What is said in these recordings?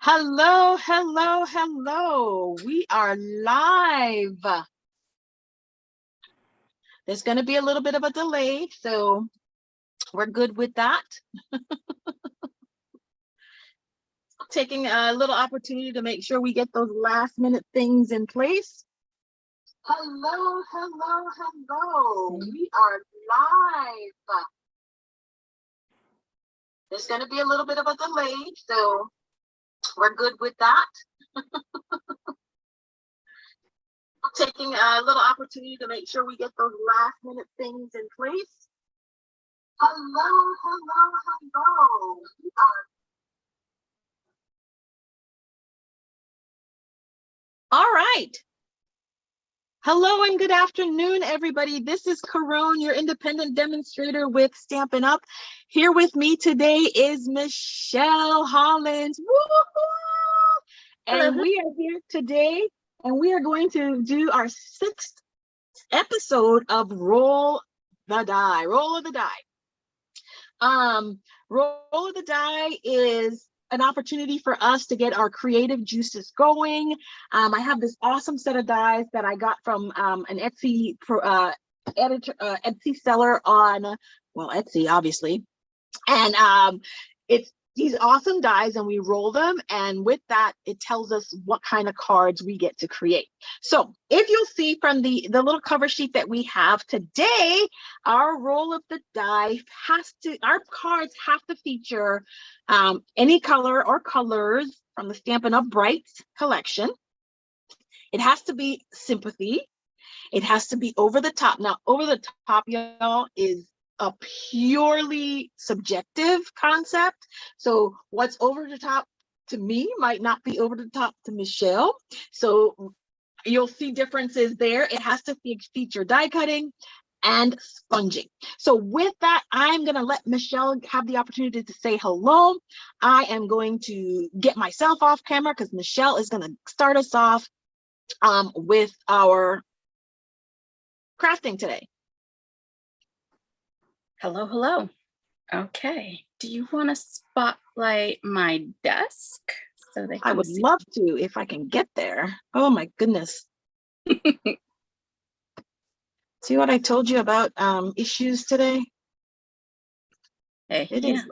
Hello, hello, hello. We are live. There's going to be a little bit of a delay, so we're good with that. Taking a little opportunity to make sure we get those last minute things in place. Hello, hello, hello. We are live. There's going to be a little bit of a delay, so we're good with that. Taking a little opportunity to make sure we get those last minute things in place. Hello, hello, hello. We are... All right. Hello and good afternoon, everybody. This is Caron, your independent demonstrator with Stampin' Up. Here with me today is Michelle Hollins. Woo-hoo! And we are here today, and we are going to do our 6th episode of Roll the Die. Roll of the Die. Roll of the Die is an opportunity for us to get our creative juices going. I have this awesome set of dies that I got from an Etsy Etsy seller on, well, Etsy, obviously. And it's these awesome dies, and we roll them, and with that it tells us what kind of cards we get to create. So if you'll see from the little cover sheet that we have today, our roll of the die our cards have to feature any color or colors from the Stampin' Up! Brights collection. It has to be sympathy. It has to be over the top. Now, over the top, y'all, is a purely subjective concept. So what's over the top to me might not be over the top to Michelle. So you'll see differences there. It has to feature die cutting and sponging. So with that, I'm going to let Michelle have the opportunity to say hello. I am going to get myself off camera because Michelle is going to start us off with our crafting today. Hello, hello. Okay, do you want to spotlight my desk so they can I would love to if I can get there. Oh my goodness. See what I told you about issues today? Hey, It yeah.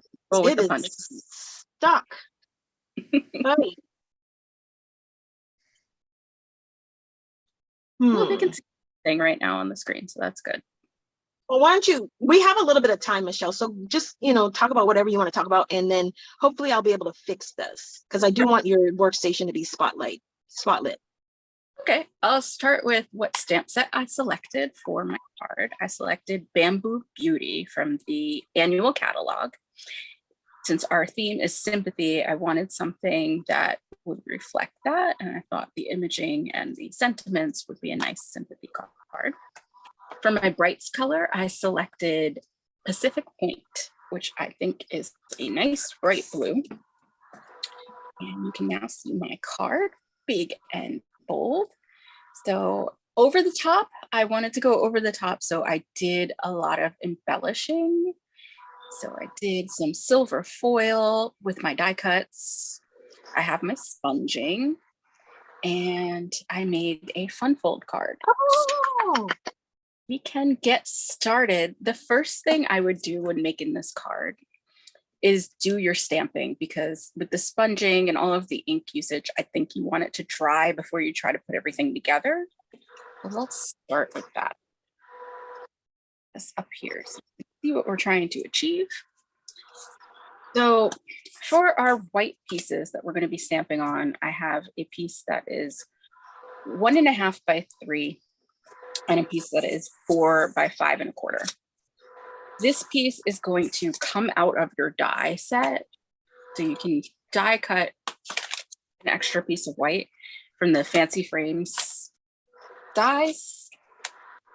is stuck. Right. Well, they can see the thing right now on the screen, so that's good. Well, why don't you, we have a little bit of time, Michelle, so just, talk about whatever you want to talk about, and then hopefully I'll be able to fix this, because I do want your workstation to be spotlit. Okay, I'll start with what stamp set I selected for my card. I selected Bamboo Beauty from the annual catalog. Since our theme is sympathy, I wanted something that would reflect that, and I thought the imaging and the sentiments would be a nice sympathy card. For my brights color, I selected Pacific Point, which I think is a nice bright blue. And you can now see my card, big and bold. So over the top, I wanted to go over the top, so I did a lot of embellishing. So I did some silver foil with my die cuts. I have my sponging, and I made a fun fold card. Oh. We can get started. The first thing I would do when making this card is do your stamping, because with the sponging and all of the ink usage, I think you want it to dry before you try to put everything together. So let's start with that. This up here, so you can see what we're trying to achieve. So for our white pieces that we're going to be stamping on, I have a piece that is 1.5 by 3 and a piece that is 4 by 5 1/4. This piece is going to come out of your die set. So you can die cut an extra piece of white from the Fancy Frames dies.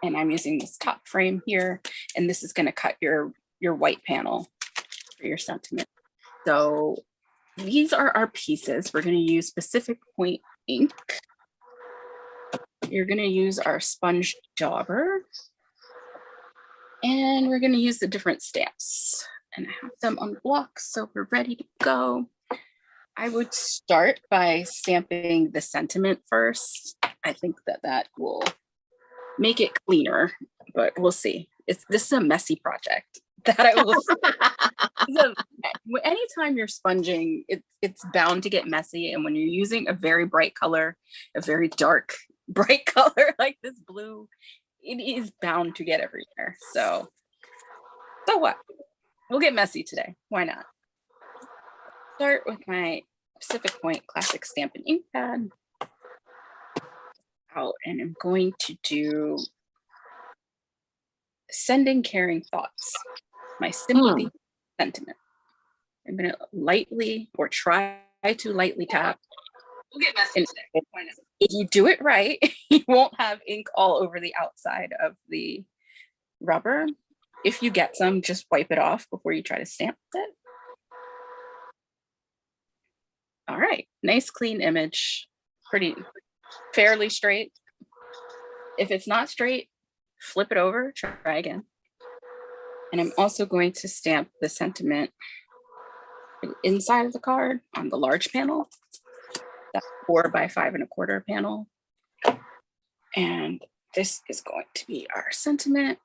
And I'm using this top frame here. And this is going to cut your white panel for your sentiment. So these are our pieces. We're going to use Pacific Point ink. You're going to use our sponge dauber. And we're going to use the different stamps. And I have them on blocks, so we're ready to go. I would start by stamping the sentiment first. I think that will make it cleaner, but we'll see. This is a messy project that I will. Anytime you're sponging, it's bound to get messy, and when you're using a very bright color, a very dark bright color like this blue, it is bound to get everywhere. So what? We'll get messy today. Why not? Start with my Pacific Point Classic Stampin' Ink pad out, and I'm going to do Sending Caring Thoughts, my sympathy sentiment. I'm going to lightly, or try to lightly tap. We'll get messy today. Why not? If you do it right, you won't have ink all over the outside of the rubber. If you get some, just wipe it off before you try to stamp it. All right, nice clean image, pretty fairly straight. If it's not straight, flip it over, try again. And I'm also going to stamp the sentiment inside of the card on the large panel, that 4 by 5 1/4 panel. And this is going to be our sentiment.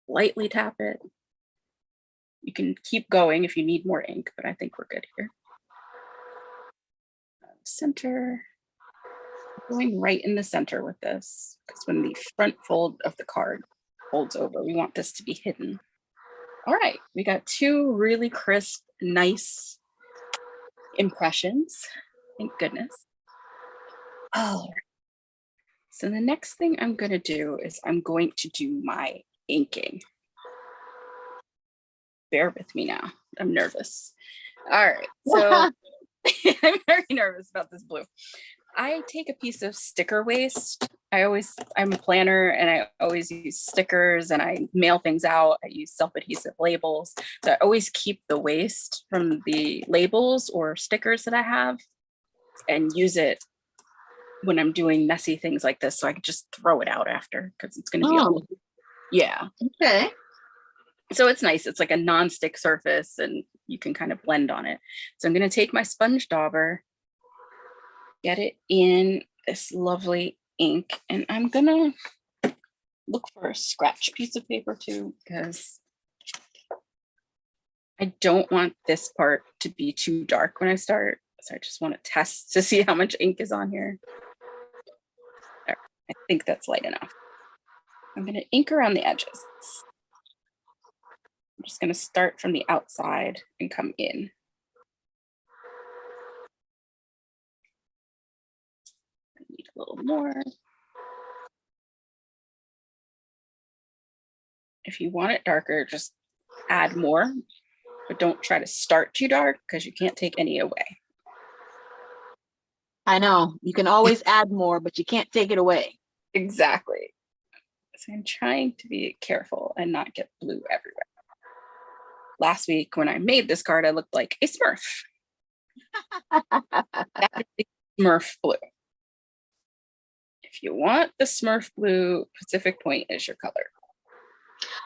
Lightly tap it. You can keep going if you need more ink, but I think we're good here. Center. Going right in the center with this, because when the front fold of the card folds over, we want this to be hidden. All right, we got 2 really crisp, nice impressions. Thank goodness. All right. So the next thing I'm going to do is I'm going to do my inking. Bear with me now. I'm nervous. All right, so I'm very nervous about this blue. I take a piece of sticker waste. I'm a planner, and I always use stickers, and I mail things out. I use self-adhesive labels. So I always keep the waste from the labels or stickers that I have and use it when I'm doing messy things like this. So I can just throw it out after, because it's going to be all, yeah. Okay. So it's nice. It's like a non-stick surface, and you can kind of blend on it. So I'm going to take my sponge dauber, get it in this lovely ink, and I'm gonna look for a scratch piece of paper too, because I don't want this part to be too dark when I start. So I just want to test to see how much ink is on here. There, I think that's light enough. I'm gonna ink around the edges. I'm just gonna start from the outside and come in. I need a little more. If you want it darker, just add more, but don't try to start too dark, because you can't take any away. I know. You can always add more, but you can't take it away. Exactly. So I'm trying to be careful and not get blue everywhere. Last week when I made this card, I looked like a Smurf. That is the Smurf blue. If you want the Smurf blue, Pacific Point is your color.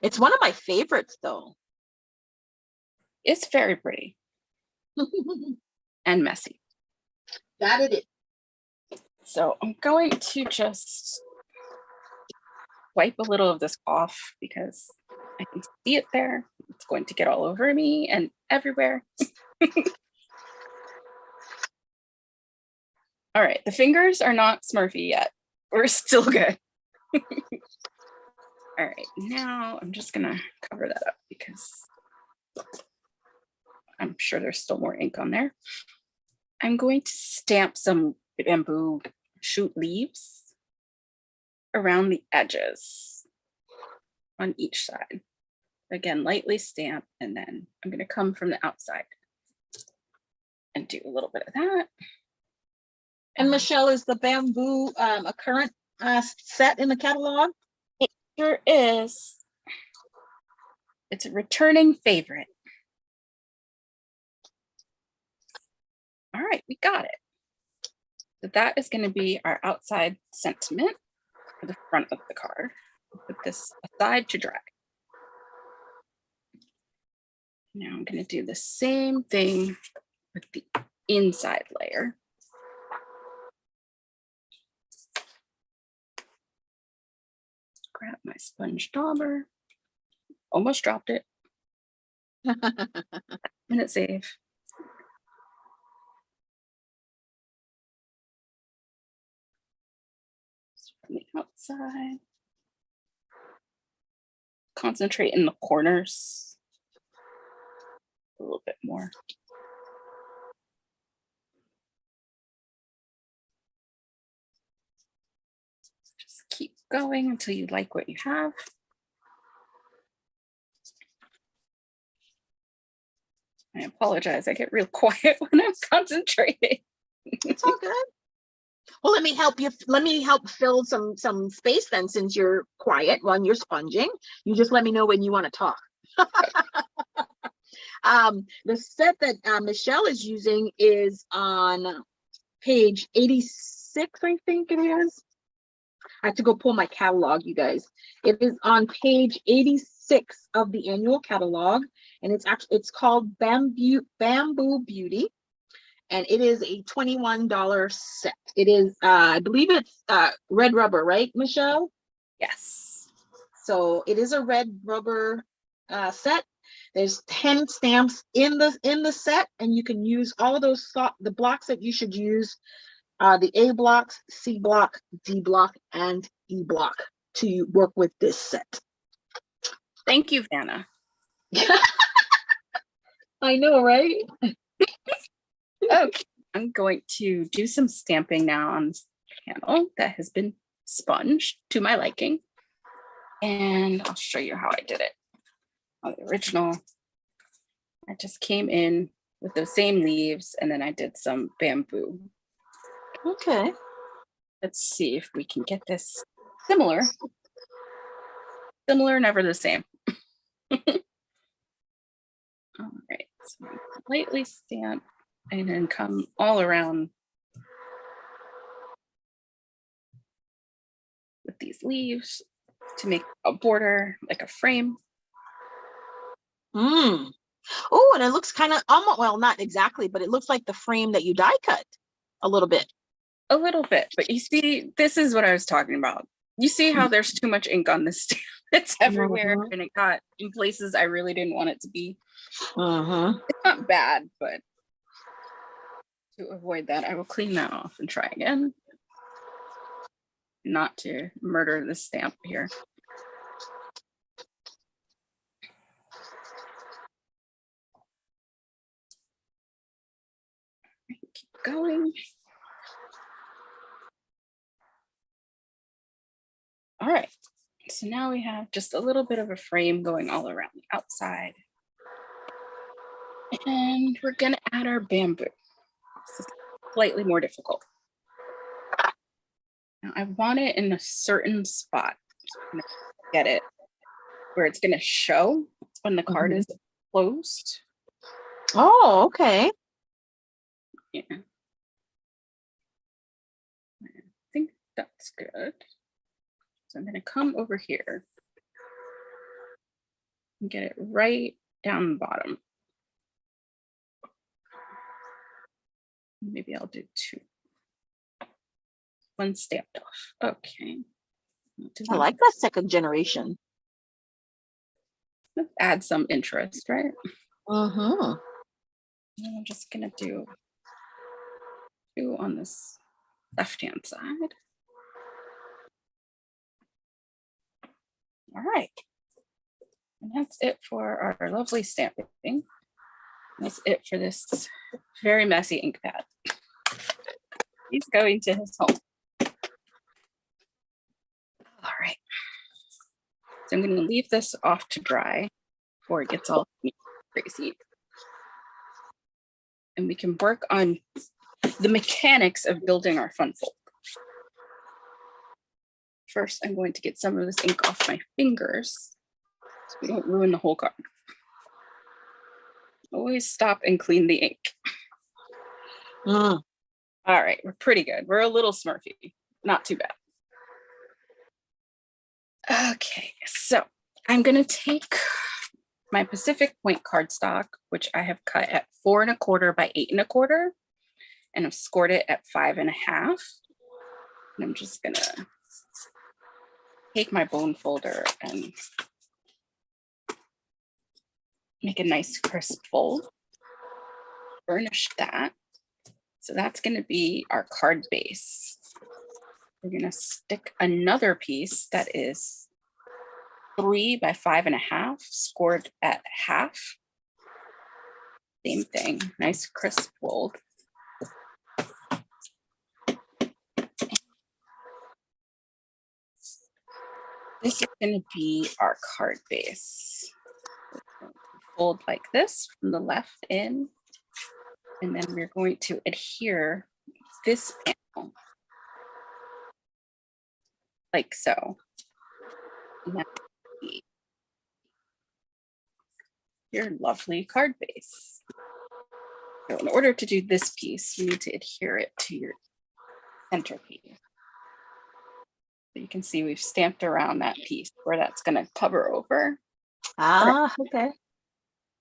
It's one of my favorites, though. It's very pretty and messy. That it is. So I'm going to just wipe a little of this off, because I can see it there. It's going to get all over me and everywhere. All right, the fingers are not Smurfy yet. We're still good. All right, now I'm just gonna cover that up, because I'm sure there's still more ink on there. I'm going to stamp some bamboo shoot leaves around the edges on each side. Again, lightly stamp, and then I'm going to come from the outside and do a little bit of that. And Michelle, is the bamboo a current set in the catalog? It sure is. It's a returning favorite. All right, we got it. So that is going to be our outside sentiment for the front of the card. Put this aside to dry. Now I'm going to do the same thing with the inside layer. Grab my sponge dauber. Almost dropped it. Minute save. From the outside. Concentrate in the corners a little bit more. Just keep going until you like what you have. I apologize, I get real quiet when I'm concentrating. It's all good. Well, let me help you. Let me help fill some space then, since you're quiet when you're sponging. You just let me know when you want to talk. The set that Michelle is using is on page 86, I think it is. I have to go pull my catalog, you guys. It is on page 86 of the annual catalog, and it's called Bamboo Beauty, and it is a $21 set. It is, I believe it's red rubber, right, Michelle? Yes. So it is a red rubber set. There's 10 stamps in the set, and you can use all of those the blocks that you should use. The A blocks, C block, D block, and E block to work with this set. Thank you, Vanna. I know, right? Okay, I'm going to do some stamping now on this panel that has been sponged to my liking. And I'll show you how I did it. On the original, I just came in with those same leaves, and then I did some bamboo. Okay. Let's see if we can get this similar. Similar, never the same. All right, so lightly stamp and then come all around with these leaves to make a border, like a frame. Oh, and it looks kind of almost, well, not exactly, but it looks like the frame that you die cut a little bit. A little bit, but you see, this is what I was talking about. You see how there's too much ink on this stamp. It's everywhere, and it got in places I really didn't want it to be. It's not bad, but to avoid that, I will clean that off and try again. Not to murder the stamp here. Keep going. All right, so now we have just a little bit of a frame going all around the outside. And we're gonna add our bamboo. This is slightly more difficult. Now I want it in a certain spot. So I'm gonna get it where it's gonna show when the card is closed. Oh, okay. Yeah. I think that's good. So I'm going to come over here and get it right down the bottom. Maybe I'll do 2. 1 stamped off. Okay. I like that second generation. Let's add some interest, right? And And I'm just going to do 2 on this left-hand side. All right. And that's it for our lovely stamping. That's it for this very messy ink pad. He's going to his home. All right. So I'm going to leave this off to dry before it gets all crazy. And we can work on the mechanics of building our fun fold. First, I'm going to get some of this ink off my fingers so we don't ruin the whole card. Always stop and clean the ink. All right, we're pretty good. We're a little smurfy, not too bad. Okay, so I'm gonna take my Pacific Point cardstock, which I have cut at 4 1/4 by 8 1/4, and I've scored it at 5 1/2. And I'm just gonna take my bone folder and make a nice crisp fold, burnish that. So that's gonna be our card base. We're gonna stick another piece that is 3 by 5 1/2, scored at half. Same thing, nice crisp fold. This is going to be our card base. Fold like this from the left in, and then we're going to adhere this panel like so. And that's your lovely card base. So in order to do this piece, you need to adhere it to your centerpiece. So you can see we've stamped around that piece where that's going to cover over. Ah, okay.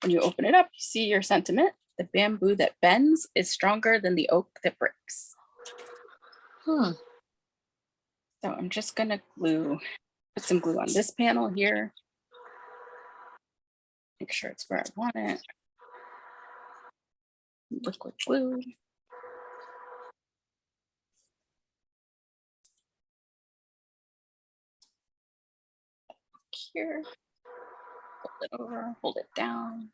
When you open it up, you see your sentiment. The bamboo that bends is stronger than the oak that breaks. Hmm. So I'm just going to put some glue on this panel here. Make sure it's where I want it. Liquid glue. Here, hold it over, hold it down,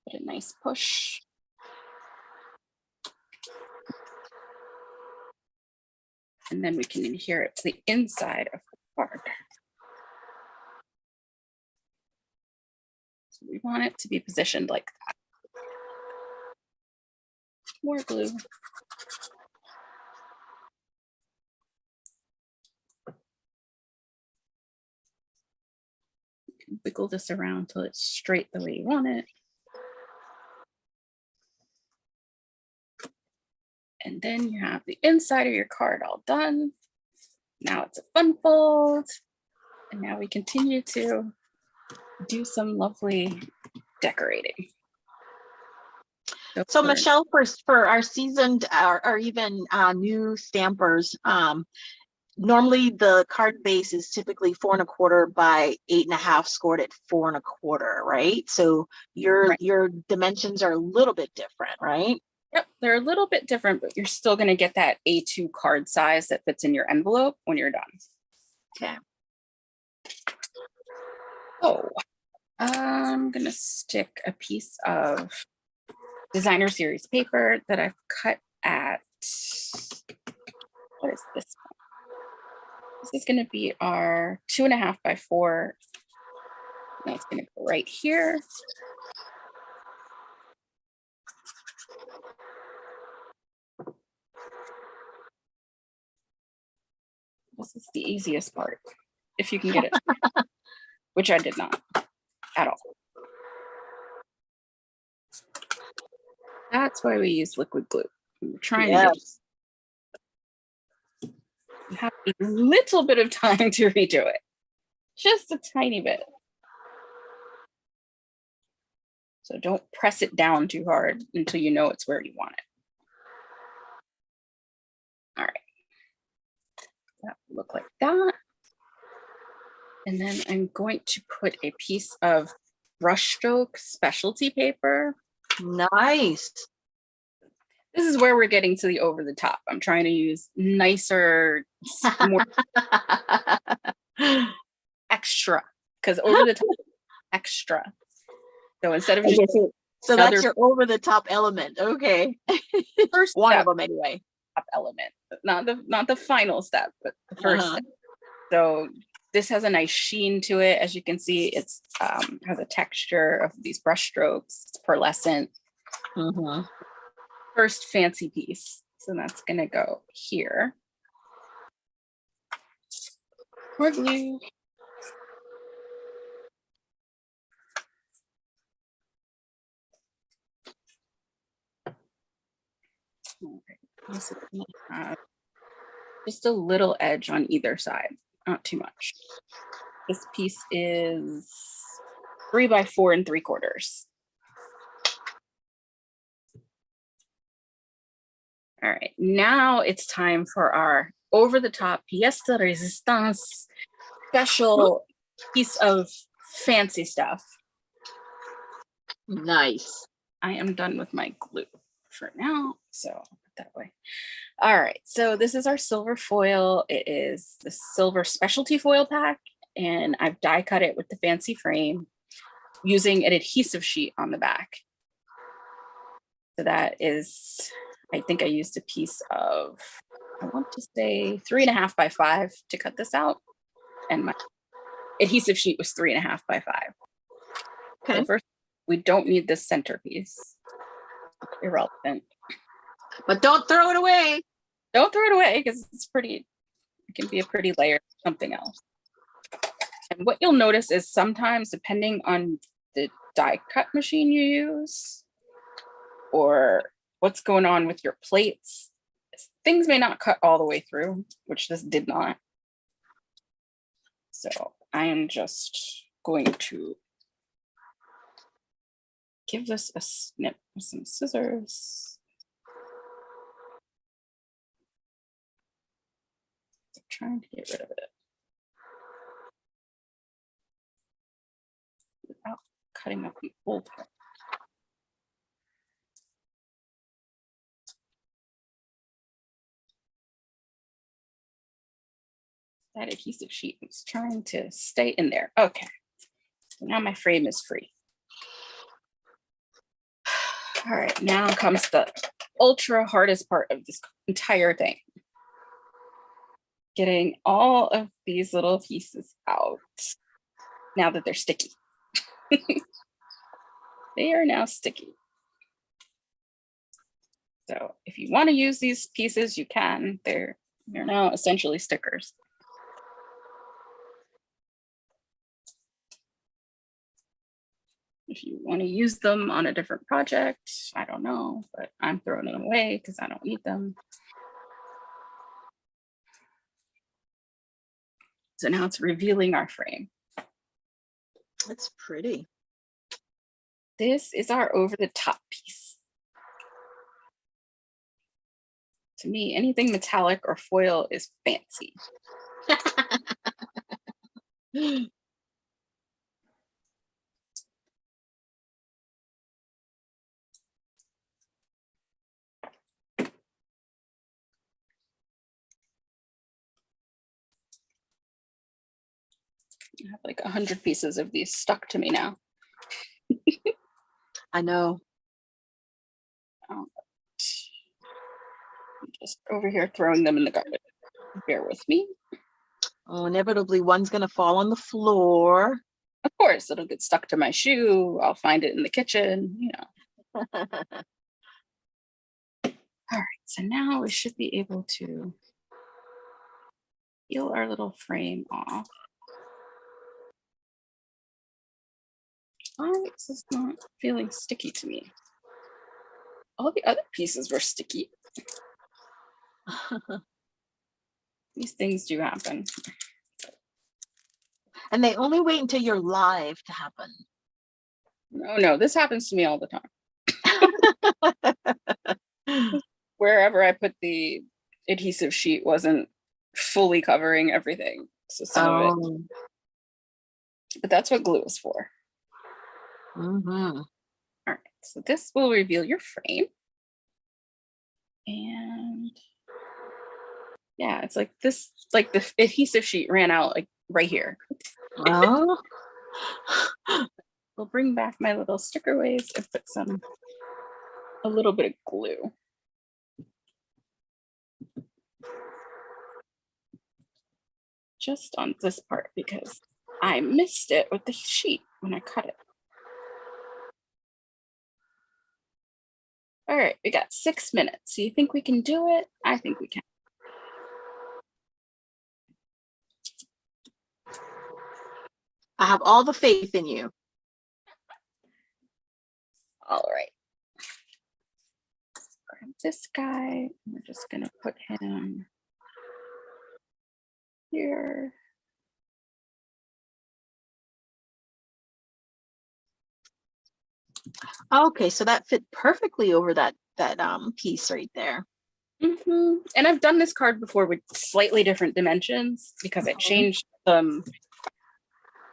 put a nice push. And then we can adhere it to the inside of the card. So we want it to be positioned like that. More glue. Wiggle this around until it's straight the way you want it. And then you have the inside of your card all done. Now it's a fun fold. And now we continue to do some lovely decorating. So Michelle, for our seasoned or even new stampers, normally the card base is typically 4 1/4 by 8 1/2, scored at 4 1/4, right? So your dimensions are a little bit different, right? Yep, they're a little bit different, but you're still going to get that A2 card size that fits in your envelope when you're done. Okay. Oh, I'm going to stick a piece of designer series paper that I've cut at, what is this one? This is going to be our 2 1/2 by 4. That's going to go right here. This is the easiest part, if you can get it, which I did not at all. That's why we use liquid glue. We're trying to get, you have a little bit of time to redo it, just a tiny bit. So don't press it down too hard until you know it's where you want it. All right. That will look like that. And then I'm going to put a piece of brushstroke specialty paper. Nice. This is where we're getting to the over the top. I'm trying to use nicer, more extra, because over the top extra. So instead of just so that's your over the top element. Okay. First one step, of them anyway. Top element, not the final step, but the first step. So this has a nice sheen to it. As you can see, it's has a texture of these brush strokes. It's pearlescent. First fancy piece. So that's gonna go here. More glue. This is gonna have just a little edge on either side, not too much. This piece is 3 by 4 3/4. All right, now it's time for our over-the-top pièce de résistance special piece of fancy stuff. Nice. I am done with my glue for now, so I'll put that away. All right, so this is our silver foil. It is the silver specialty foil pack, and I've die cut it with the fancy frame using an adhesive sheet on the back. So that is, I think I used a piece of, I want to say 3.5 by 5 to cut this out. And my adhesive sheet was 3.5 by 5. Okay. So first, we don't need this centerpiece. Irrelevant. But don't throw it away. Don't throw it away because it's pretty, it can be a pretty layer of something else. And what you'll notice is sometimes, depending on the die cut machine you use or what's going on with your plates, things may not cut all the way through, which this did not. So I am just going to give this a snip with some scissors. I'm trying to get rid of it without cutting up the old part. That adhesive sheet was trying to stay in there. Okay, so now my frame is free. All right, now comes the ultra hardest part of this entire thing. Getting all of these little pieces out now that they're sticky. They are now sticky. So if you want to use these pieces, you can. They're now essentially stickers. If you want to use them on a different project, I don't know, but I'm throwing them away because I don't need them. So now it's revealing our frame. That's pretty. This is our over-the-top piece. To me, anything metallic or foil is fancy. I have like 100 pieces of these stuck to me now. I know. I'm just over here throwing them in the garbage. Bear with me. Oh, inevitably one's gonna fall on the floor. Of course, it'll get stuck to my shoe. I'll find it in the kitchen, you know. All right, so now we should be able to peel our little frame off. Why is this not feeling sticky to me? All the other pieces were sticky. These things do happen. And they only wait until you're live to happen. No, this happens to me all the time. Wherever I put the adhesive sheet wasn't fully covering everything. So some of it. But that's what glue is for. Mm-hmm. All right, so this will reveal your frame. And yeah, it's like this, like the adhesive sheet ran out like right here. Oh. We'll bring back my little sticker waves and put a little bit of glue. Just on this part because I missed it with the sheet when I cut it. All right, we got 6 minutes. So you think we can do it? I think we can. I have all the faith in you. All right. Grab this guy. We're just gonna put him here. Okay, so that fit perfectly over that piece right there. And I've done this card before with slightly different dimensions because I changed them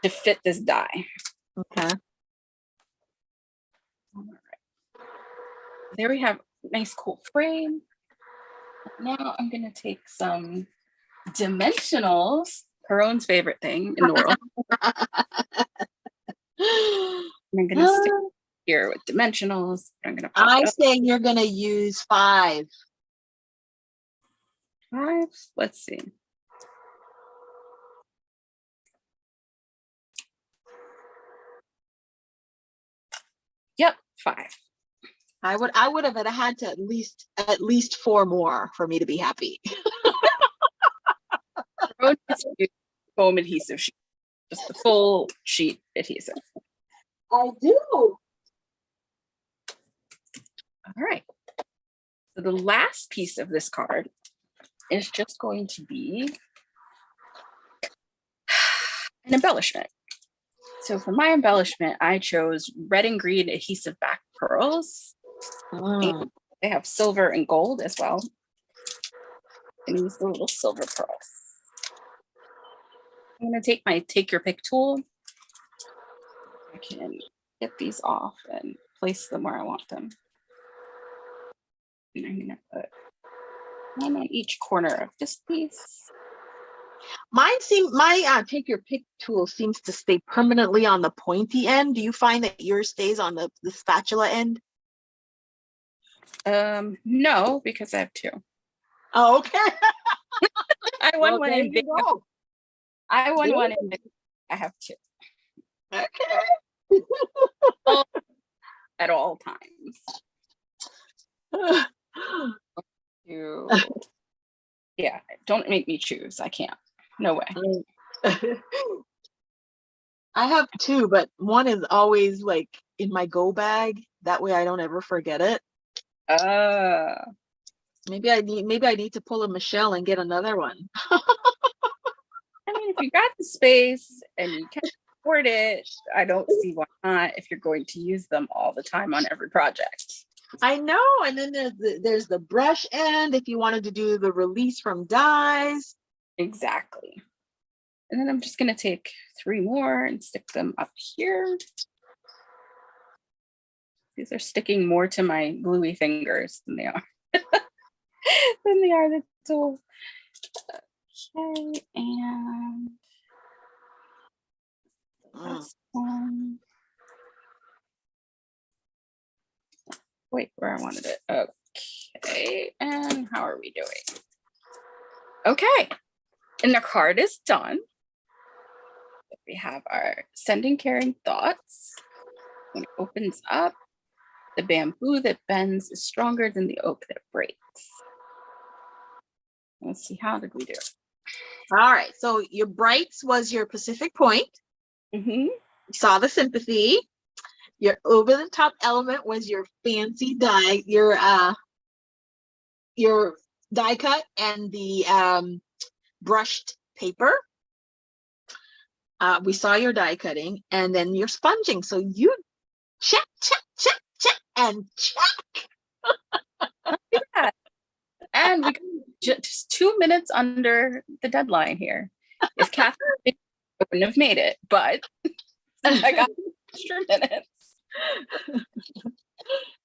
to fit this die. Okay. All right. There we have a nice cool frame. Now I'm gonna take some dimensionals, her own favorite thing in the world. And I'm gonna stick here with dimensionals. I'm gonna pop I say you're gonna use 5. 5. Let's see. Yep, 5. I would have had to at least 4 more for me to be happy. Foam adhesive sheet, just the full sheet adhesive. I do. All right. So the last piece of this card is just going to be an embellishment. So for my embellishment, I chose red and green adhesive back pearls. And they have silver and gold as well. And use the little silver pearls. I'm going to take my take your pick tool. I can get these off and place them where I want them. And I'm going to put one on each corner of this piece. My take your pick tool seems to stay permanently on the pointy end. Do you find that yours stays on the spatula end? No, because I have 2. Oh, okay. I want one in big. I want Good. one in big. I have 2. Okay. At all times. Yeah, don't make me choose. I can't. No way. I have 2, but one is always like in my go bag. That way I don't ever forget it. Maybe I need to pull a Michelle and get another one. I mean, if you got the space and you can afford it, I don't see why not if you're going to use them all the time on every project. I know, and then there's the brush end if you wanted to do the release from dies. Exactly. And then I'm just going to take 3 more and stick them up here. These are sticking more to my gluey fingers than they are the tool. Okay, and last one. Wait, where I wanted it. Okay, and how are we doing? Okay, and the card is done. We have our sending caring thoughts. When it opens up, the bamboo that bends is stronger than the oak that breaks. Let's see, how did we do? All right, so your brights was your Pacific Point. You saw the sympathy. Your over the top element was your fancy die, your die cut and the brushed paper. We saw your die cutting and then your sponging. So you check, and check. Yeah. And we got just 2 minutes under the deadline here. If Catherine wouldn't have made it, but I got extra minutes.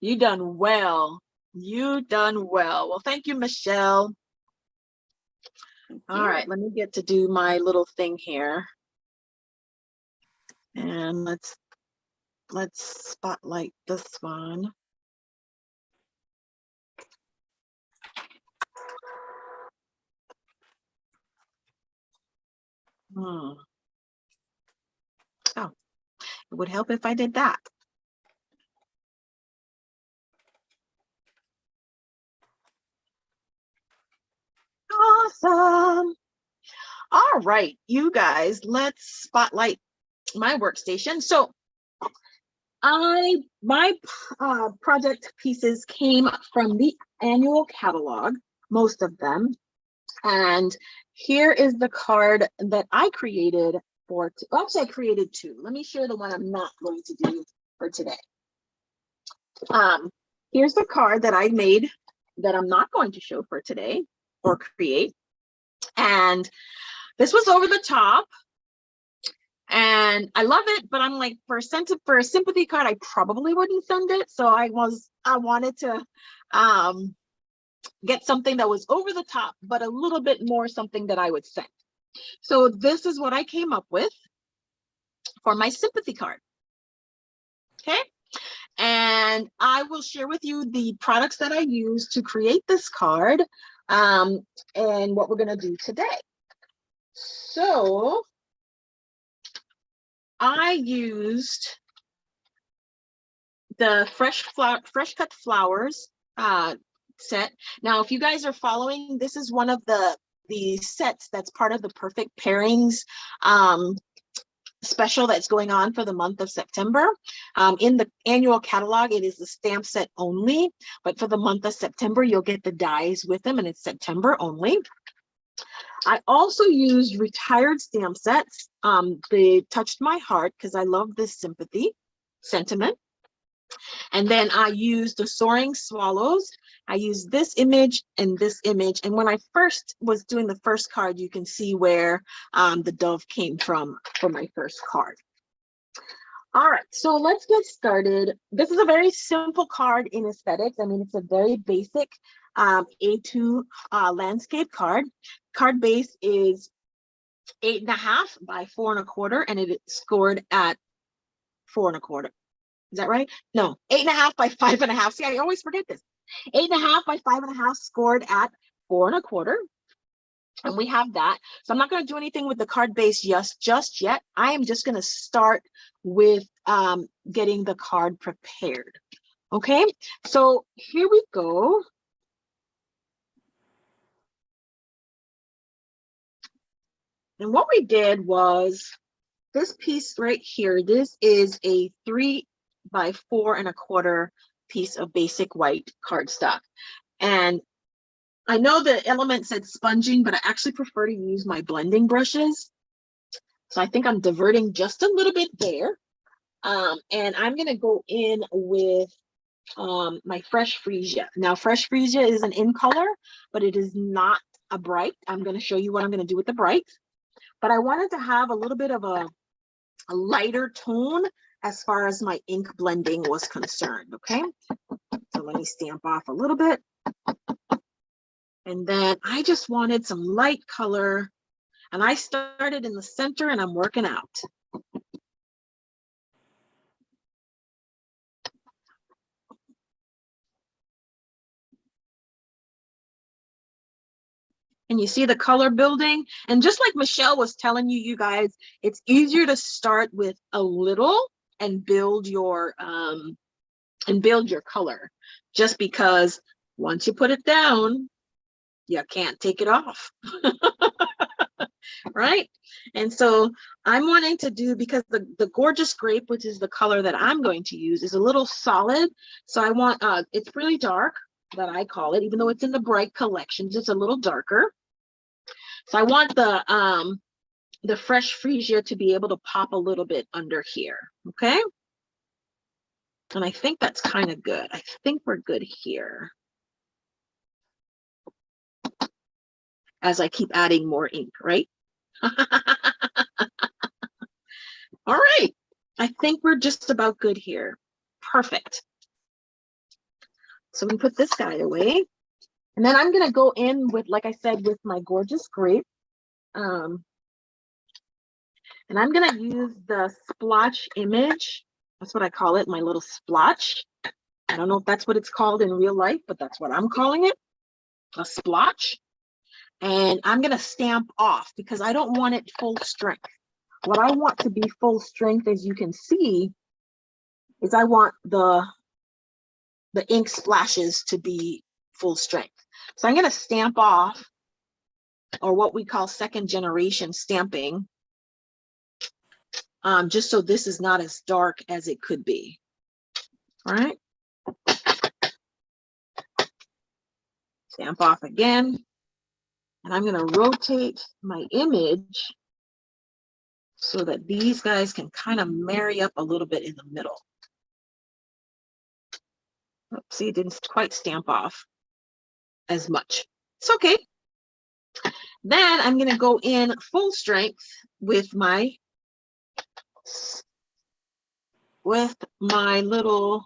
You done well. You done well. Well, thank you, Michelle. All right, let me get to do my little thing here. And let's spotlight this one. Oh, it would help if I did that. Awesome. All right, you guys, let's spotlight my workstation. So my project pieces came from the annual catalog, most of them. And here is the card that I created for, actually I created 2. Let me share the one I'm not going to do for today. Here's the card that I made that I'm not going to show for today or create. And this was over the top. And I love it, but I'm like, for a sympathy card, I probably wouldn't send it. So I wanted to get something that was over the top, but a little bit more something that I would send. So this is what I came up with for my sympathy card. Okay. And I will share with you the products that I use to create this card and what we're going to do today. So I used the fresh cut flowers set. Now, if you guys are following, this is one of the sets that's part of the Perfect Pairings special that's going on for the month of September. In the annual catalog, it is the stamp set only, but for the month of September, you'll get the dies with them, and it's September only. I also used retired stamp sets. They touched my heart because I love this sympathy sentiment. And then I used the Soaring Swallows. I used this image and this image. And when I first was doing the first card, you can see where the dove came from for my first card. All right, so let's get started. This is a very simple card in aesthetics. I mean, it's a very basic A2 landscape card. Card base is 8.5 by 4 1/4, and it is scored at 4 1/4. Is that right? No, 8.5 by 5 1/2. See, I always forget this. 8.5 by 5 1/2 scored at 4 1/4. And we have that. So I'm not going to do anything with the card base just yet. I am just going to start with getting the card prepared. Okay, so here we go. And what we did was this piece right here. This is a 3 by 4 1/4 piece of basic white cardstock. And I know the element said sponging, but I actually prefer to use my blending brushes. So I think I'm diverting just a little bit there. And I'm going to go in with my Fresh Freesia. Now, Fresh Freesia is an in color, but it is not a bright. I'm going to show you what I'm going to do with the bright. But I wanted to have a little bit of a lighter tone as far as my ink blending was concerned. Okay, so let me stamp off a little bit. And then I just wanted some light color, and I started in the center and I'm working out. And you see the color building. And just like Michelle was telling you, you guys, it's easier to start with a little and build your color, just because once you put it down, you can't take it off. Right? And so I'm wanting to do, because the Gorgeous Grape, which is the color that I'm going to use, is a little solid. So I want, it's really dark, that I call it, even though it's in the bright collections, it's a little darker. So I want the Fresh Freesia to be able to pop a little bit under here, okay? And I think that's kind of good. I think we're good here. As I keep adding more ink, right? All right, I think we're just about good here. Perfect. So we put this guy away. And then I'm gonna go in with, like I said, with my Gorgeous Grape. And I'm gonna use the splotch image. That's what I call it, my little splotch. I don't know if that's what it's called in real life, but that's what I'm calling it, a splotch. And I'm gonna stamp off because I don't want it full strength. What I want to be full strength, as you can see, is I want the ink splashes to be full strength. So I'm gonna stamp off, or what we call second generation stamping, just so this is not as dark as it could be. All right. Stamp off again. And I'm gonna rotate my image so that these guys can kind of marry up a little bit in the middle. Oops, see, it didn't quite stamp off as much. It's okay. Then I'm going to go in full strength with my little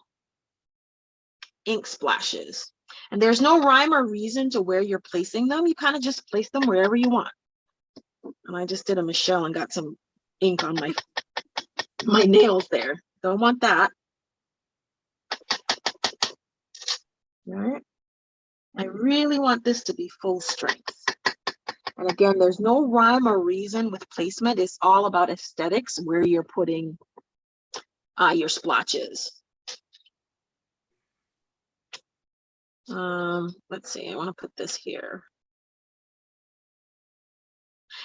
ink splashes. And there's no rhyme or reason to where you're placing them. You kind of just place them wherever you want. And I just did a Michelle and got some ink on my nails there. Don't want that. All right. I really want this to be full strength. And again, there's no rhyme or reason with placement. It's all about aesthetics, where you're putting your splotches. Let's see, I want to put this here.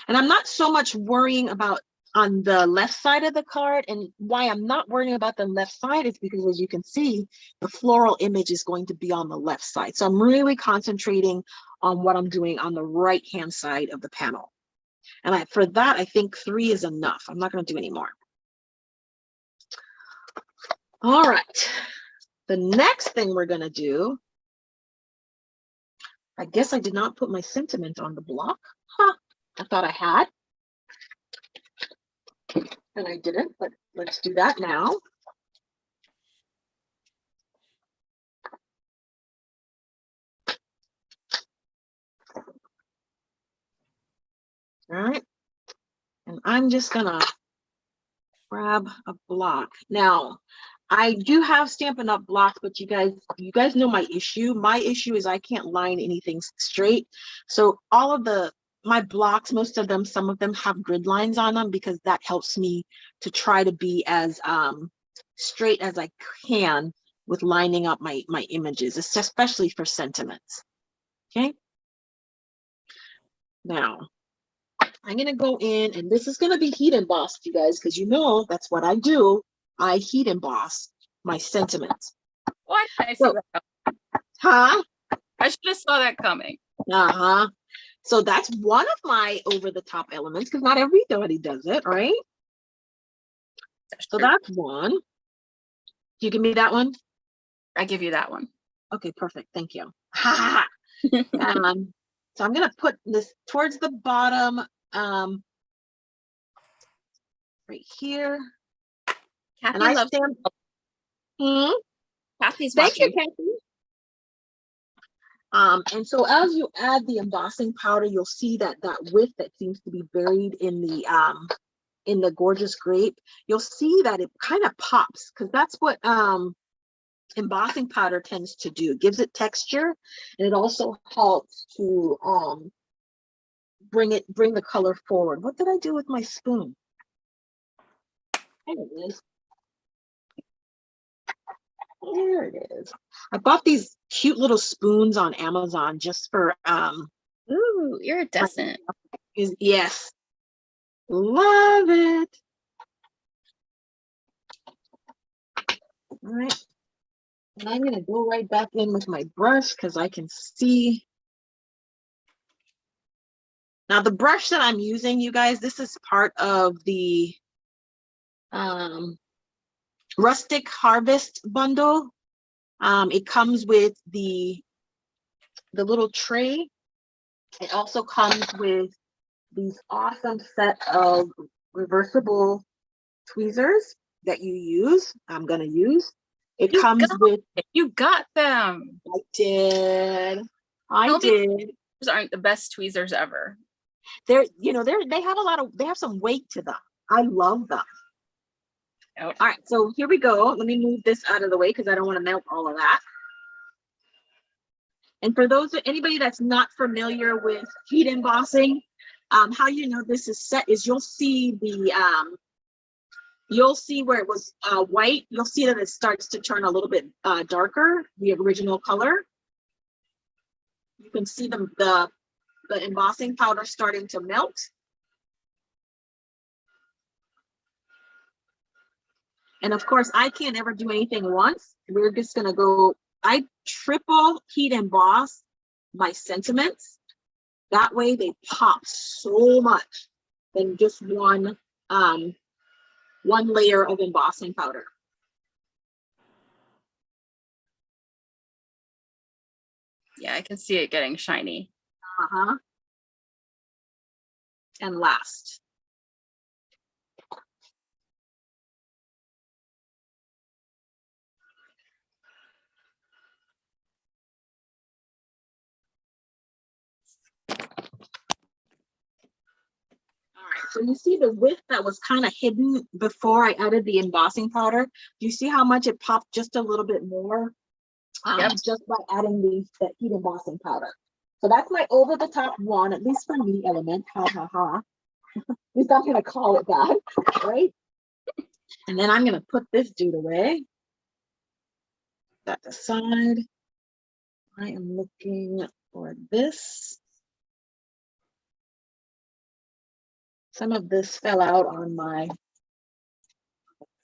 And I'm not so much worrying about on the left side of the card, and why I'm not worrying about the left side is because, as you can see, the floral image is going to be on the left side. So I'm really concentrating on what I'm doing on the right hand side of the panel. And for that, I think 3 is enough. I'm not going to do any more. All right. The next thing we're going to do, I guess I did not put my sentiment on the block. Huh. I thought I had. And I didn't, but let's do that now. All right. And I'm just gonna grab a block. Now, I do have Stampin' Up! Blocks, but you guys know my issue. My issue is I can't line anything straight. So all of my blocks, most of them, some of them have grid lines on them, because that helps me to try to be as straight as I can with lining up my images, especially for sentiments. Okay. Now, I'm going to go in, and this is going to be heat embossed, you guys, because you know that's what I do. I heat emboss my sentiments. Why did I see that coming? Huh? I should have saw that coming. Uh-huh. So that's one of my over-the-top elements, because not everybody does it, right? So that's one. Do you give me that one? I give you that one. Okay, perfect. Thank you. Ha! So I'm going to put this towards the bottom, right here. Kathy And I loves. Kathy's Thank watching. you, Kathy. And so as you add the embossing powder, you'll see that width that seems to be buried in the gorgeous grape. You'll see that it kind of pops, because that's what embossing powder tends to do. It gives it texture, and it also helps to bring the color forward. What did I do with my spoon? There it is. There it is. I bought these cute little spoons on Amazon just for Ooh, iridescent. Yes. Love it. All right. And I'm gonna go right back in with my brush, because I can see. Now the brush that I'm using, you guys, this is part of the Rustic Harvest bundle. It comes with the little tray. It also comes with these awesome set of reversible tweezers that I'm gonna use. It comes with. You got them. I did. I did. These aren't the best tweezers ever. They have some weight to them. I love them. Oh. All right, so here we go. Let me move this out of the way, because I don't want to melt all of that. And for anybody that's not familiar with heat embossing, how you know this is set is you'll see where it was white. You'll see that it starts to turn a little bit darker, the original color. You can see the embossing powder starting to melt. And of course, I can't ever do anything once. We're just gonna go, I triple heat emboss my sentiments. That way they pop so much than just one layer of embossing powder. Yeah, I can see it getting shiny. Uh-huh. And last. All right, so you see the width that was kind of hidden before I added the embossing powder. Do you see how much it popped just a little bit more? Yep. Just by adding that heat embossing powder. So that's my over the top one, at least for me, element. Ha ha ha. At least I'm gonna call it that, right? And then I'm gonna put this dude away. That aside. I am looking for this. Some of this fell out on my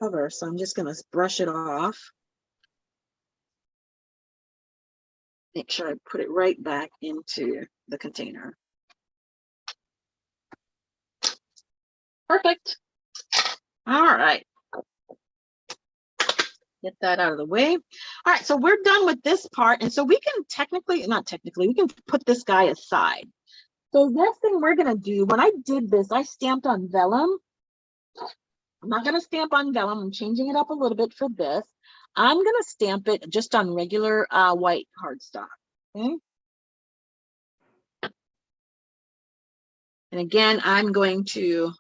cover, so I'm just gonna brush it off. Make sure I put it right back into the container. Perfect. All right. Get that out of the way. All right, so we're done with this part. And so we can not technically, we can put this guy aside. So next thing we're gonna do, when I did this, I stamped on vellum. I'm not gonna stamp on vellum. I'm changing it up a little bit for this. I'm gonna stamp it just on regular white cardstock. Okay. And again, I'm going to,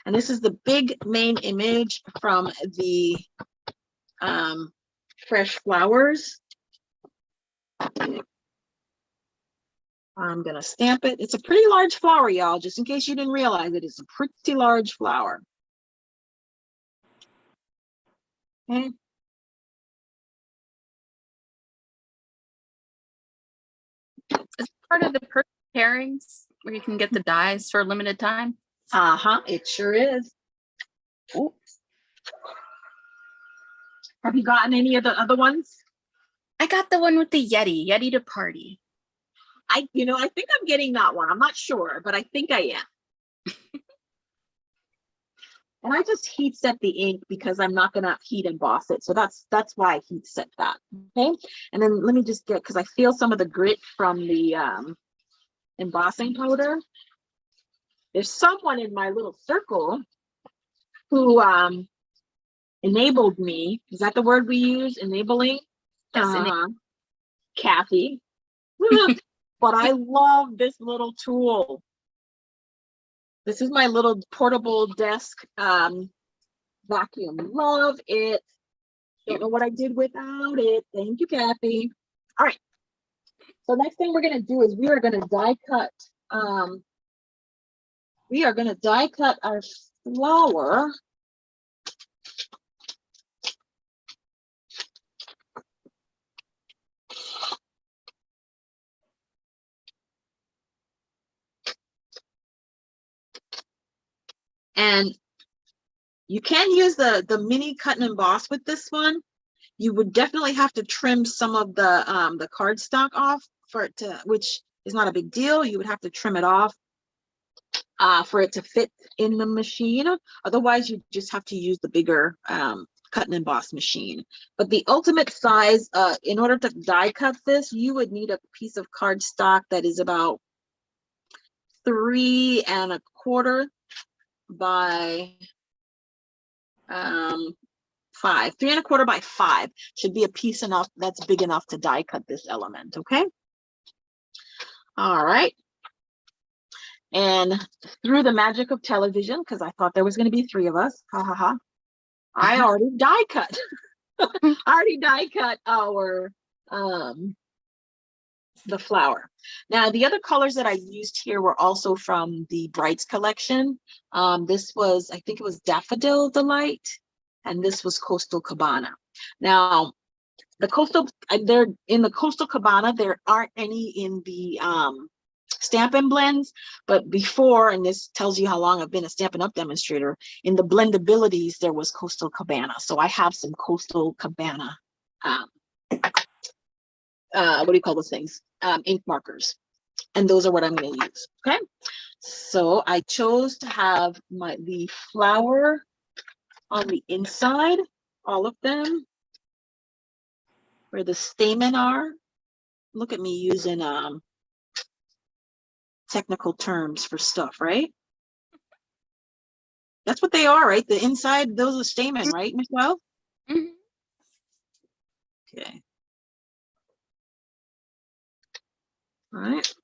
and this is the big main image from the fresh flowers. I'm gonna stamp it. It's a pretty large flower, y'all, just in case you didn't realize it. It's a pretty large flower. Okay. Is part of the purchase pairings where you can get the dies for a limited time? Uh-huh, it sure is. Ooh. Have you gotten any of the other ones? I got the one with the Yeti to party. I think I'm getting that one. I'm not sure, but I think I am. And I just heat set the ink because I'm not gonna heat emboss it. So that's why I heat set that. Okay. And then let me just get, because I feel some of the grit from the embossing powder. There's someone in my little circle who enabled me. Is that the word we use? Enabling? Yes, Kathy. But I love this little tool. This is my little portable desk vacuum. Love it. Don't know what I did without it. Thank you, Kathy. All right. So next thing we're gonna do is we are gonna die cut. We are gonna die cut our flower. And you can use the mini cut and emboss with this one. You would definitely have to trim some of the cardstock off for it to, which is not a big deal. You would have to trim it off for it to fit in the machine. Otherwise, you just have to use the bigger cut and emboss machine. But the ultimate size, in order to die cut this, you would need a piece of cardstock that is about 3 1/4 by 5. 3 1/4 by 5 should be a piece enough that's big enough to die cut this element. Okay. All right. And through the magic of television, because I thought there was going to be 3 of us, ha ha ha, I already die cut. I already die cut our the flower. Now the other colors that I used here were also from the Brights collection. This was, I think it was Daffodil Delight, and this was Coastal Cabana. Now the coastal, they're in the Coastal Cabana, there aren't any in the Stampin' Blends, but before, and this tells you how long I've been a Stampin' Up! Demonstrator, in the blendabilities there was Coastal Cabana. So I have some Coastal Cabana what do you call those things, ink markers, and those are what I'm going to use. Okay, so I chose to have the flower on the inside, all of them where the stamen are. look at me using technical terms for stuff, right? That's what they are, right? The inside, those are stamen, right, Michelle? Mhm. Okay. All right.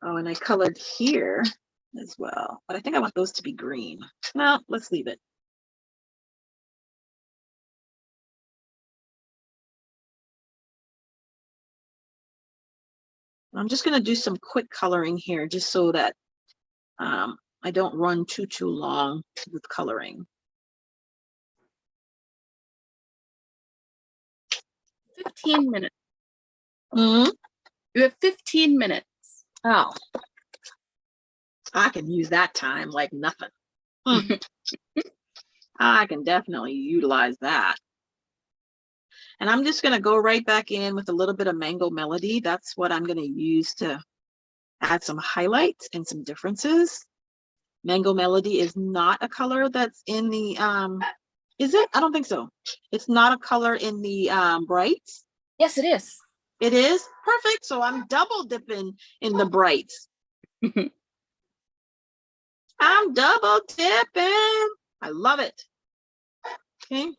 Oh, and I colored here as well, but I think I want those to be green. No, let's leave it. I'm just going to do some quick coloring here just so that I don't run too long with coloring. 15 minutes. Hmm? You have 15 minutes. Oh, I can use that time like nothing. I can definitely utilize that. And I'm just going to go right back in with a little bit of Mango Melody. That's what I'm going to use to add some highlights and some differences. Mango Melody is not a color that's in the, is it? I don't think so. It's not a color in the brights. Yes, it is. It is? Perfect. So I'm double dipping in the brights. I'm double dipping. I love it. Okay.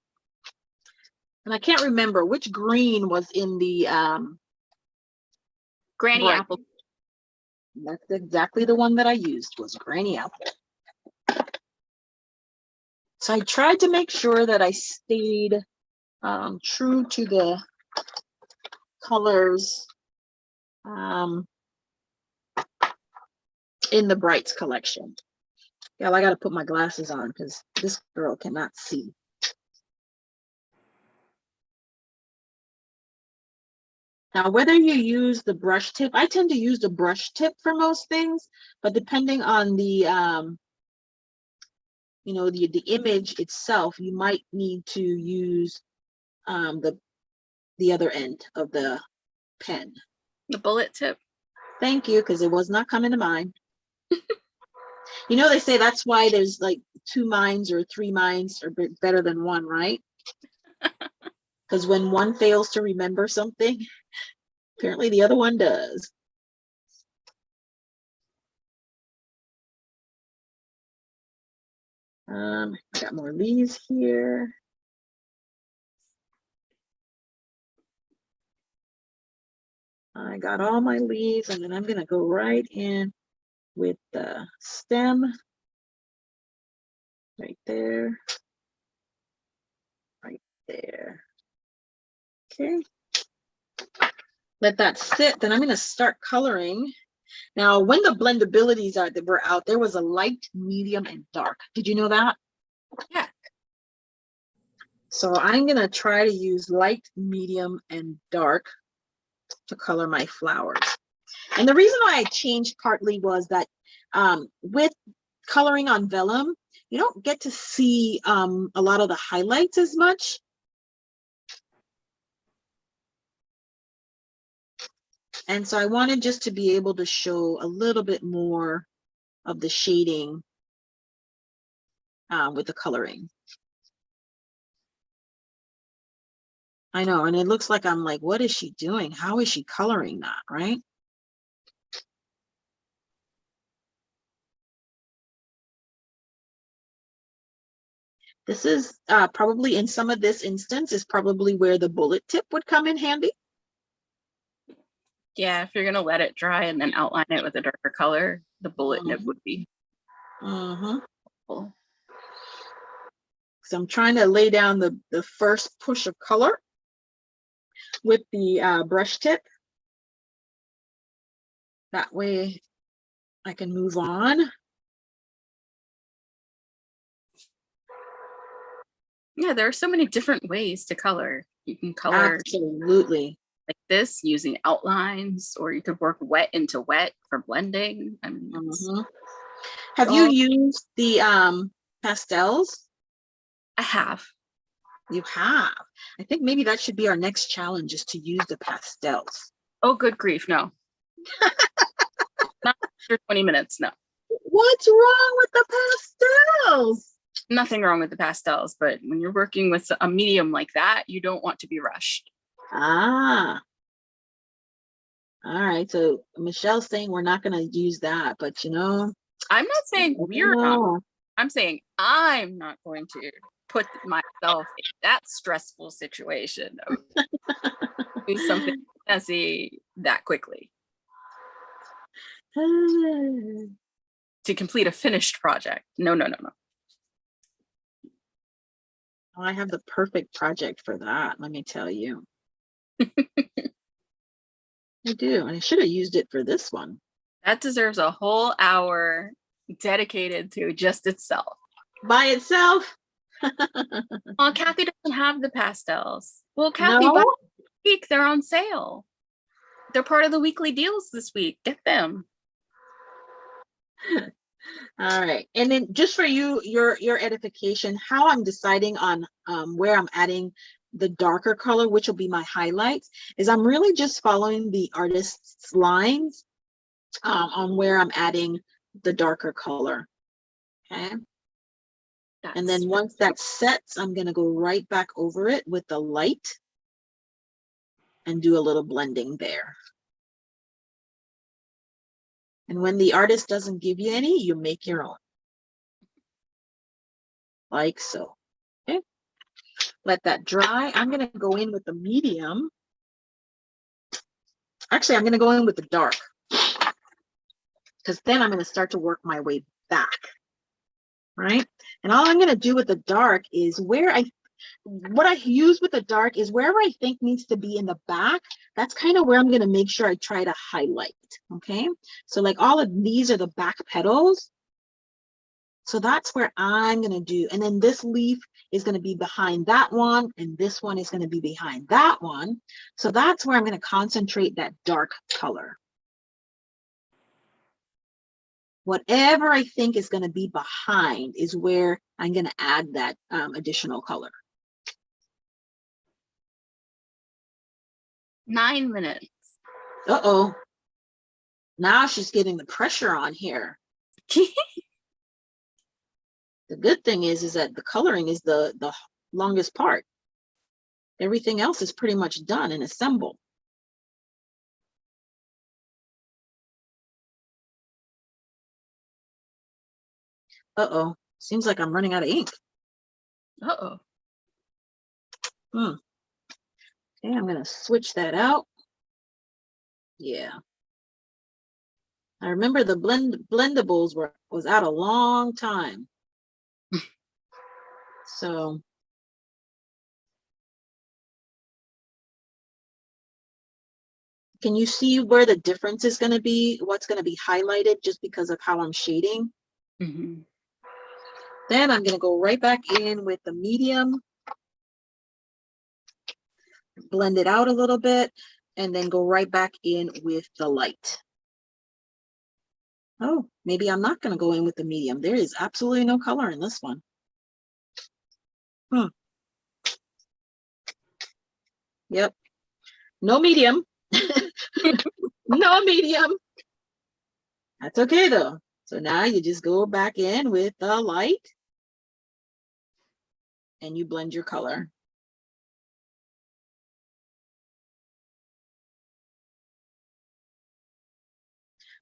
And I can't remember which green was in the Granny bright. apple. That's exactly the one that I used, was Granny Apple. So I tried to make sure that I stayed true to the colors in the Brights collection. Yeah, I got to put my glasses on because this girl cannot see. Now, whether you use the brush tip, I tend to use the brush tip for most things, but depending on the, you know, the image itself, you might need to use the other end of the pen. The bullet tip. Thank you, because it was not coming to mind. You know, they say that's why there's like 2 minds or 3 minds are better than one, right? Because when one fails to remember something, apparently the other one does. I got more leaves here. I got all my leaves, and then I'm gonna go right in with the stem. Right there. Right there. Okay. Let that sit. Then I'm gonna start coloring. Now, when the blendabilities were out, there was a light, medium, and dark. Did you know that? Yeah. So I'm gonna try to use light, medium, and dark to color my flowers. And the reason why I changed partly was that with coloring on vellum, you don't get to see a lot of the highlights as much. And so I wanted just to be able to show a little bit more of the shading with the coloring. I know, and it looks like I'm like, what is she doing? How is she coloring that, right? This is probably, in some of this instance, is probably where the bullet tip would come in handy. Yeah, if you're gonna let it dry and then outline it with a darker color, the bullet nib would be helpful. So I'm trying to lay down the first push of color with the brush tip. That way I can move on. Yeah, there are so many different ways to color. You can color Absolutely like this using outlines, or you could work wet into wet for blending. I mean, Have you used the pastels? I have. You have. I think maybe that should be our next challenge, is to use the pastels. Oh, good grief, no. Not after 20 minutes, no. What's wrong with the pastels? Nothing wrong with the pastels, but when you're working with a medium like that, you don't want to be rushed. Ah, All right, so Michelle's saying we're not going to use that, but I'm not saying I we're don't not. know. I'm saying I'm not going to put myself in that stressful situation of do something messy that quickly to complete a finished project. No, no, no, no. Oh, I have the perfect project for that, let me tell you. I do, and I should have used it for this one. That deserves a whole hour dedicated to just itself. By itself? Oh, Kathy doesn't have the pastels. Well, Kathy, No? by week they're on sale. They're part of the weekly deals this week. Get them. All right, and then just for your edification, how I'm deciding on where I'm adding the darker color, which will be my highlights, is I'm really just following the artist's lines on where I'm adding the darker color. Okay. And then once that sets, I'm going to go right back over it with the light and do a little blending there. And when the artist doesn't give you any, you make your own. Like so. Okay. Let that dry. I'm going to go in with the medium. Actually, I'm going to go in with the dark, because then I'm going to start to work my way back. Right. And all I'm going to do with the dark is what I use with the dark is wherever I think needs to be in the back, that's kind of where I'm going to make sure I try to highlight. Okay. So like all of these are the back petals. So that's where I'm going to do. And then this leaf is going to be behind that one. And this one is going to be behind that one. So that's where I'm going to concentrate that dark color. Whatever I think is going to be behind is where I'm going to add that additional color. 9 minutes. Uh-oh. Now she's getting the pressure on here. The good thing is that the coloring is the longest part. Everything else is pretty much done and assembled. Uh-oh. Seems like I'm running out of ink. Uh-oh. Okay, I'm going to switch that out. Yeah. I remember the blendables was out a long time. So can you see where the difference is going to be? What's going to be highlighted just because of how I'm shading? Mm-hmm. Then I'm going to go right back in with the medium, blend it out a little bit, and then go right back in with the light. Oh, maybe I'm not going to go in with the medium. There is absolutely no color in this one. Yep. No medium. No medium. That's okay though. So now you just go back in with the light and you blend your color.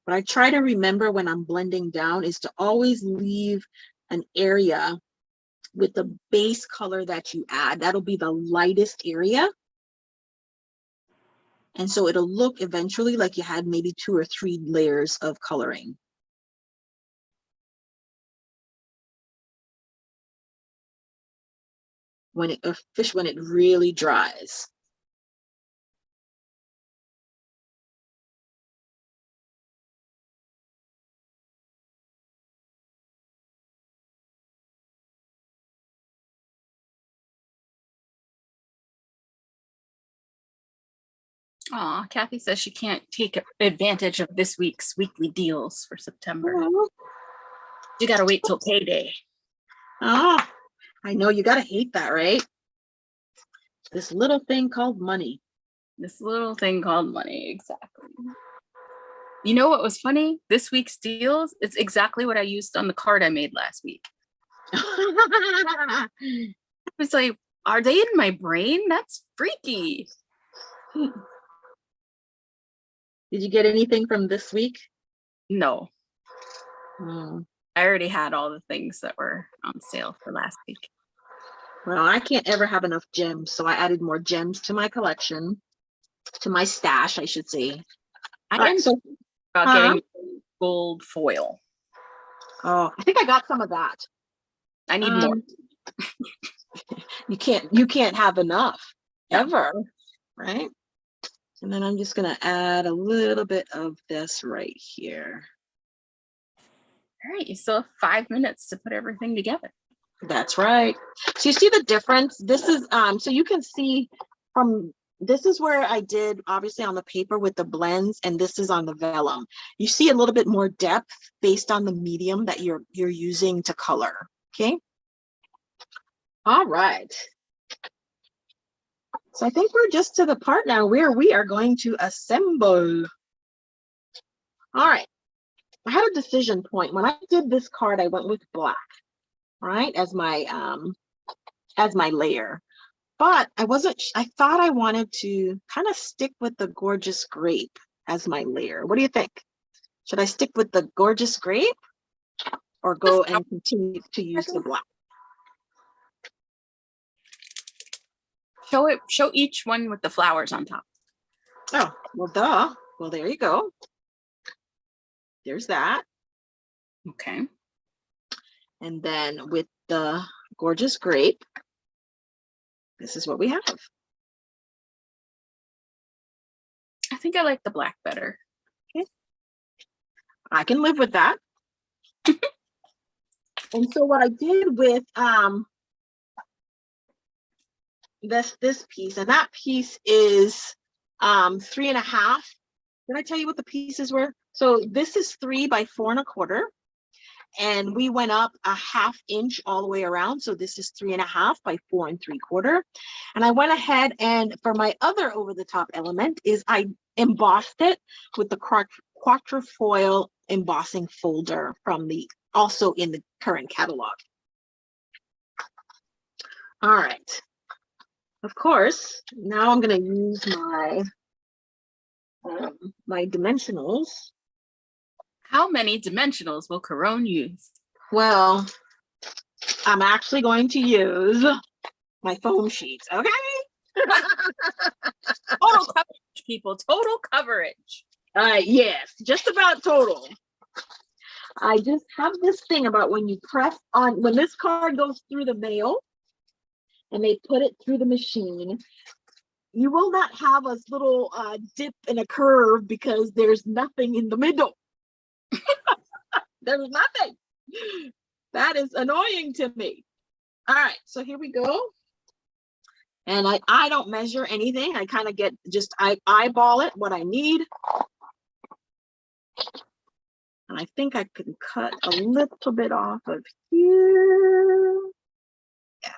What I try to remember when I'm blending down is to always leave an area with the base color that you add. That'll be the lightest area. And so it'll look eventually like you had maybe 2 or 3 layers of coloring. When it really dries. Aw, Kathy says she can't take advantage of this week's weekly deals for September. Oh, You gotta wait till payday. oh, I know, you gotta hate that, right? This little thing called money. This little thing called money, exactly. You know what was funny? This week's deals, it's exactly what I used on the card I made last week. I was like, are they in my brain? That's freaky. Did you get anything from this week? No, Hmm. I already had all the things that were on sale for last week. Well, I can't ever have enough gems, so I added more gems to my collection, to my stash, I should say. All I right, am so, about huh? getting gold foil. Oh, I think I got some of that. I need more. You can't have enough No. ever, right? And then I'm just gonna add a little bit of this right here. All right, you still have 5 minutes to put everything together. That's right. So you see the difference? This is so you can see from this is where I did obviously on the paper with the blends, and this is on the vellum. You see a little bit more depth based on the medium that you're using to color. Okay. All right. So I think we're just to the part now where we are going to assemble. All right. I had a decision point. When I did this card, I went with black, right, as my layer. But I thought I wanted to kind of stick with the gorgeous grape as my layer. What do you think? Should I stick with the gorgeous grape or go and continue to use the black? Show each one with the flowers on top. Oh, well, duh. Well, there you go. There's that. Okay. And then with the gorgeous grape, this is what we have. I think I like the black better. Okay. I can live with that. And so what I did with this piece, and that piece is 3.5. Did I tell you what the pieces were? So this is 3 by 4 1/4, and we went up a 1/2 inch all the way around. So this is 3.5 by 4 3/4. And I went ahead and for my other over the top element is I embossed it with the Quatrefoil embossing folder from the also in the current catalog. All right. Of course, now I'm going to use my my dimensionals. How many dimensionals will Caron use? Well, I'm actually going to use my foam sheets, okay? Total coverage, people. Total coverage. Yes, just about total. I just have this thing about when you press on, when this card goes through the mail and they put it through the machine, you will not have a little dip and a curve because there's nothing in the middle. There's nothing. That is annoying to me. All right, so here we go. And I don't measure anything. I kind of get just, I eyeball it, what I need. And I think I can cut a little bit off of here. Yeah.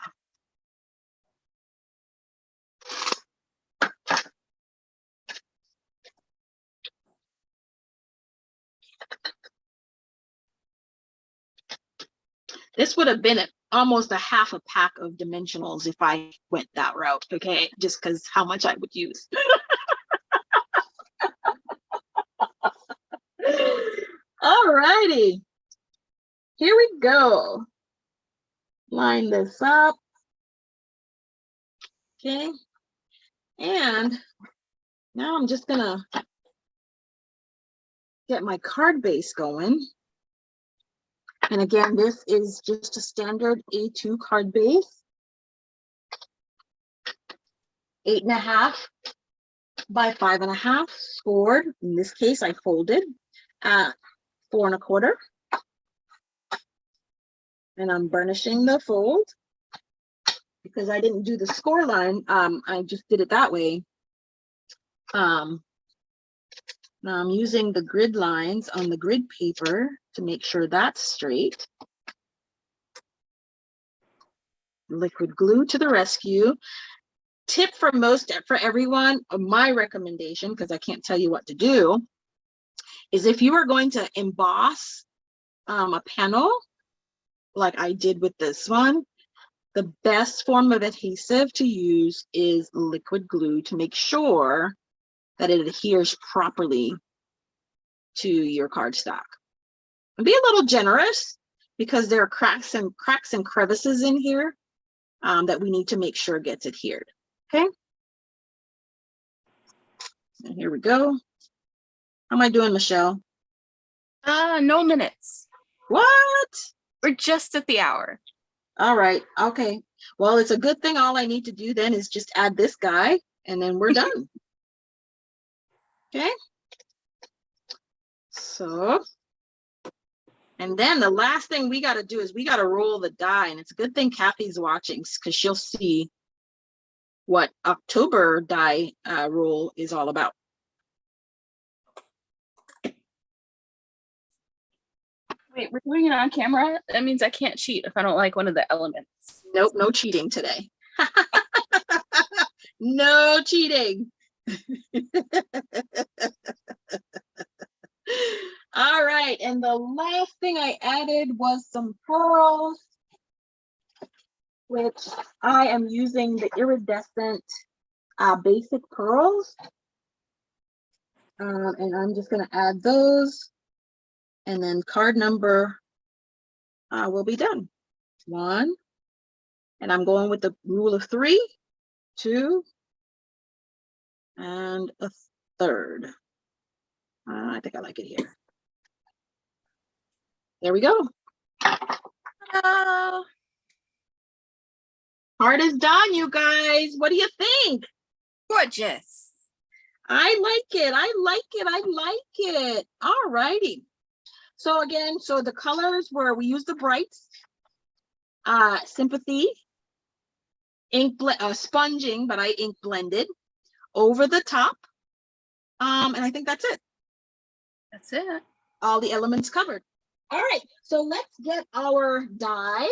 This would have been almost a 1/2 pack of dimensionals if I went that route, okay? Just because how much I would use. All righty. Here we go. Line this up. Okay. And now I'm just gonna get my card base going. And again, this is just a standard A2 card base. 8.5 by 5.5 scored. In this case, I folded at 4 1/4. And I'm burnishing the fold because I didn't do the score line. I just did it that way. Now I'm using the grid lines on the grid paper to make sure that's straight. Liquid glue to the rescue. Tip for everyone, my recommendation, because I can't tell you what to do, is if you are going to emboss a panel, like I did with this one, the best form of adhesive to use is liquid glue to make sure that it adheres properly to your cardstock. And be a little generous because there are cracks and crevices in here that we need to make sure gets adhered. Okay. And here we go. How am I doing, Michelle? No minutes. What? We're just at the hour. All right. Okay. Well, it's a good thing. All I need to do then is just add this guy and then we're done. Okay. So, and then the last thing we got to do is we got to roll the die. And it's a good thing Kathy's watching because she'll see what October die roll is all about. Wait, we're doing it on camera? That means I can't cheat if I don't like one of the elements. Nope, no cheating today. No cheating. All right, and the last thing I added was some pearls, which I am using the iridescent basic pearls. And I'm just gonna add those, and then card number will be done. 1, and I'm going with the rule of 3, 2, and a 3rd. I think I like it here. There we go. Ta-da! Card is done, you guys. What do you think? Gorgeous. I like it. I like it. I like it. All righty. So again, so the colors were, we used the brights, sympathy, ink sponging, but I ink blended, over the top. And I think that's it. That's it. All the elements covered. All right, so let's get our die.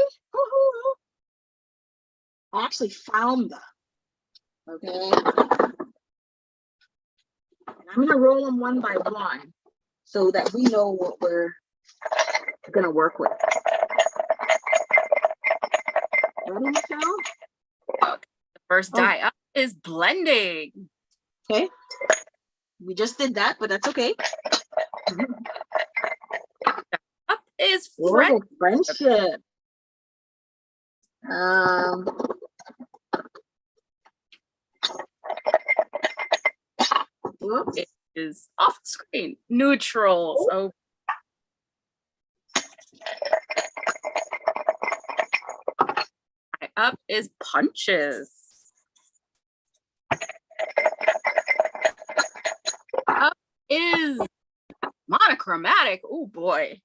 I actually found them. Okay. And I'm gonna roll them one by one so that we know what we're gonna work with. Ready, Michelle? Okay. The first die up is blending. Okay. We just did that, but that's okay. Up is Oh, friendship. Whoops. It is off screen. Neutrals. Oh. Up is punches. Up is monochromatic. Oh boy.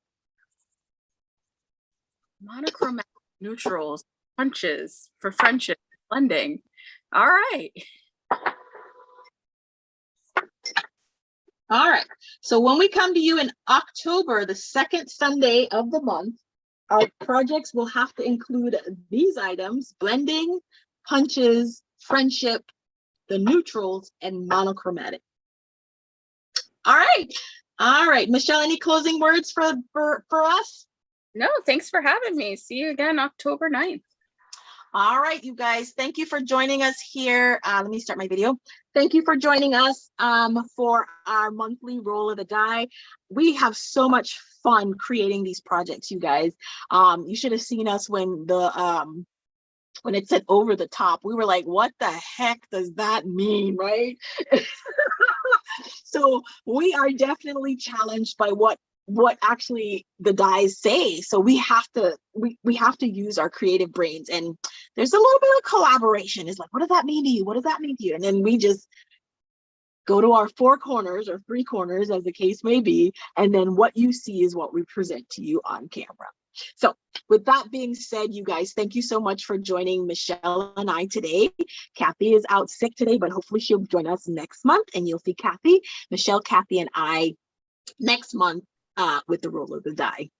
Monochromatic neutrals, punches for friendship, blending. All right. All right. So when we come to you in October, the second Sunday of the month, our projects will have to include these items: blending, punches, friendship, the neutrals, and monochromatic. All right. All right. Michelle, any closing words for us? No, thanks for having me. See you again October 9th. All right, you guys, thank you for joining us here. Let me start my video. Thank you for joining us for our monthly roll of the die. We have so much fun creating these projects, you guys. You should have seen us when it said over the top. We were like, what the heck does that mean, right? So we are definitely challenged by what actually the dies say. So we have to use our creative brains, and there's a little bit of collaboration. It's like, what does that mean to you? What does that mean to you? And then we just go to our 4 corners or 3 corners, as the case may be, and then what you see is what we present to you on camera. So with that being said, you guys, thank you so much for joining Michelle and I today. Kathy is out sick today, but hopefully she'll join us next month, and you'll see Kathy, Michelle, Kathy, and I next month with the roll of the die.